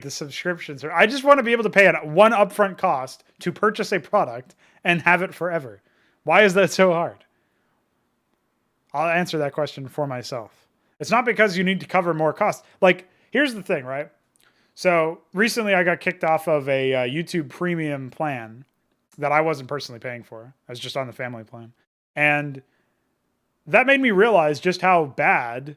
the subscriptions. I just want to be able to pay one upfront cost to purchase a product and have it forever. Why is that so hard? I'll answer that question for myself. It's not because you need to cover more costs. Like, here's the thing, right? So recently I got kicked off of a YouTube premium plan that I wasn't personally paying for. I was just on the family plan. And that made me realize just how bad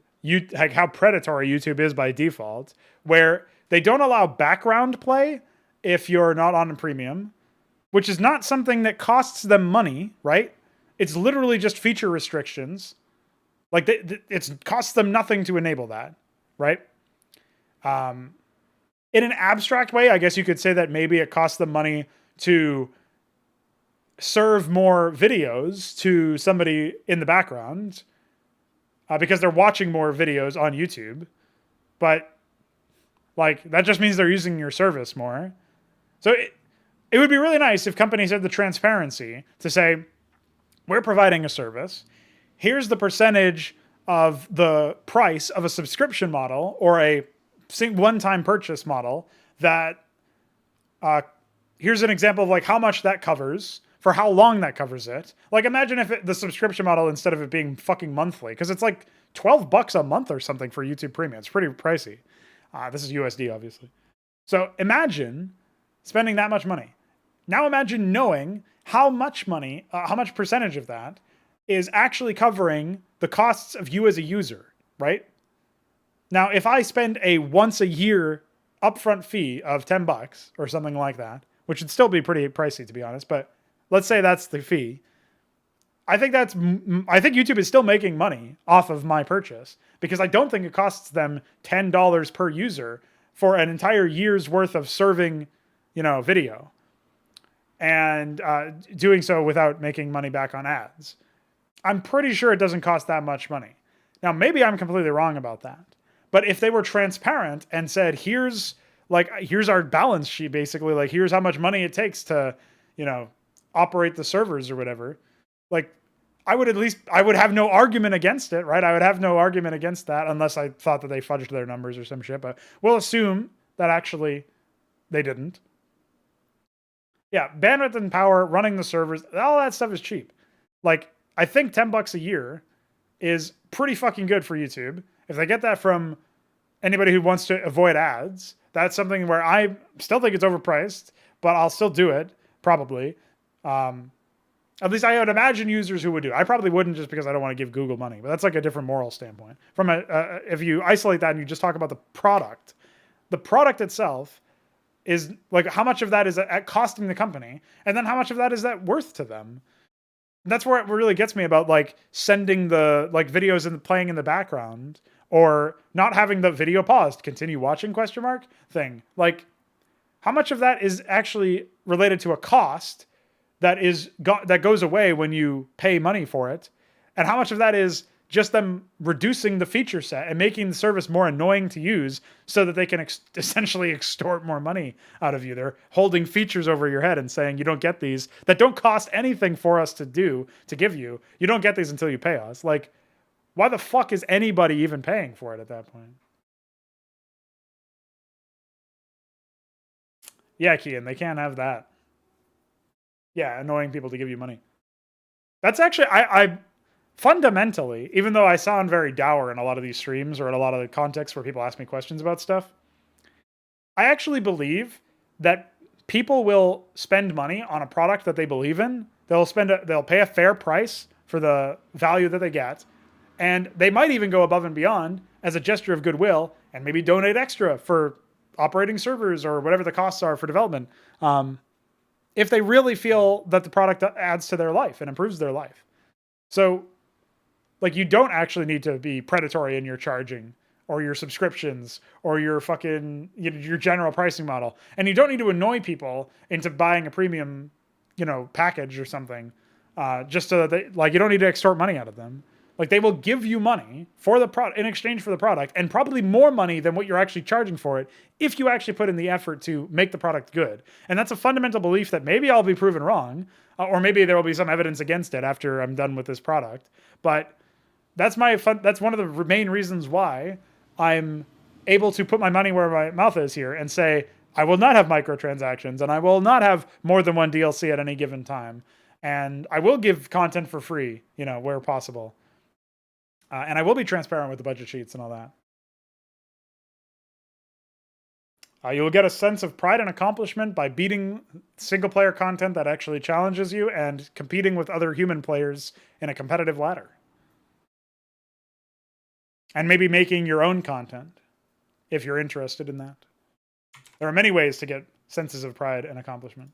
how predatory YouTube is by default, where they don't allow background play if you're not on a premium, which is not something that costs them money, right? It's literally just feature restrictions. Like it costs them nothing to enable that, right? In an abstract way, I guess you could say that maybe it costs them money to serve more videos to somebody in the background because they're watching more videos on YouTube. But like that just means they're using your service more. So it would be really nice if companies had the transparency to say, we're providing a service. Here's the percentage of the price of a subscription model or a one-time purchase model that here's an example of like how much that covers for how long that covers it. Like imagine if the subscription model, instead of it being fucking monthly, because it's like $12 a month or something for YouTube Premium. It's pretty pricey. This is USD, obviously. So imagine spending that much money. Now imagine knowing how much money, how much percentage of that is actually covering the costs of you as a user, right? Now, if I spend a once a year upfront fee of $10 or something like that, which would still be pretty pricey to be honest, but let's say that's the fee. I think YouTube is still making money off of my purchase because I don't think it costs them $10 per user for an entire year's worth of serving, video, and doing so without making money back on ads. I'm pretty sure it doesn't cost that much money. Now, maybe I'm completely wrong about that. But if they were transparent and said, here's our balance sheet, basically, like here's how much money it takes to, operate the servers or whatever, like I would have no argument against it, right? I would have no argument against that unless I thought that they fudged their numbers or some shit, but we'll assume that actually they didn't. Yeah, bandwidth and power, running the servers, all that stuff is cheap. Like, I think $10 a year is pretty fucking good for YouTube. If they get that from anybody who wants to avoid ads, that's something where I still think it's overpriced, but I'll still do it, probably. At least I would imagine users who would do it. I probably wouldn't just because I don't want to give Google money, but that's like a different moral standpoint. From if you isolate that and you just talk about the product itself is like how much of that is at costing the company, and then how much of that is that worth to them. That's where it really gets me about like sending the like videos and playing in the background or not having the video paused, continue watching ? Thing. Like how much of that is actually related to a cost that goes away when you pay money for it, and how much of that is just them reducing the feature set and making the service more annoying to use so that they can essentially extort more money out of you. They're holding features over your head and saying, you don't get these that don't cost anything for us to give you. You don't get these until you pay us. Like, why the fuck is anybody even paying for it at that point? Yeah, Kian, they can't have that. Yeah, annoying people to give you money. That's actually, I fundamentally, even though I sound very dour in a lot of these streams or in a lot of the contexts where people ask me questions about stuff, I actually believe that people will spend money on a product that they believe in. They'll pay a fair price for the value that they get, and they might even go above and beyond as a gesture of goodwill and maybe donate extra for operating servers or whatever the costs are for development. If they really feel that the product adds to their life and improves their life. So, like, you don't actually need to be predatory in your charging or your subscriptions or your fucking, your general pricing model. And you don't need to annoy people into buying a premium, package or something, just so that they, like, you don't need to extort money out of them. Like, they will give you money for the product in exchange for the product, and probably more money than what you're actually charging for it if you actually put in the effort to make the product good. And that's a fundamental belief that maybe I'll be proven wrong, or maybe there will be some evidence against it after I'm done with this product. But that's one of the main reasons why I'm able to put my money where my mouth is here and say, I will not have microtransactions and I will not have more than one DLC at any given time. And I will give content for free, where possible. And I will be transparent with the budget sheets and all that. You will get a sense of pride and accomplishment by beating single-player content that actually challenges you and competing with other human players in a competitive ladder. And maybe making your own content, if you're interested in that. There are many ways to get senses of pride and accomplishment.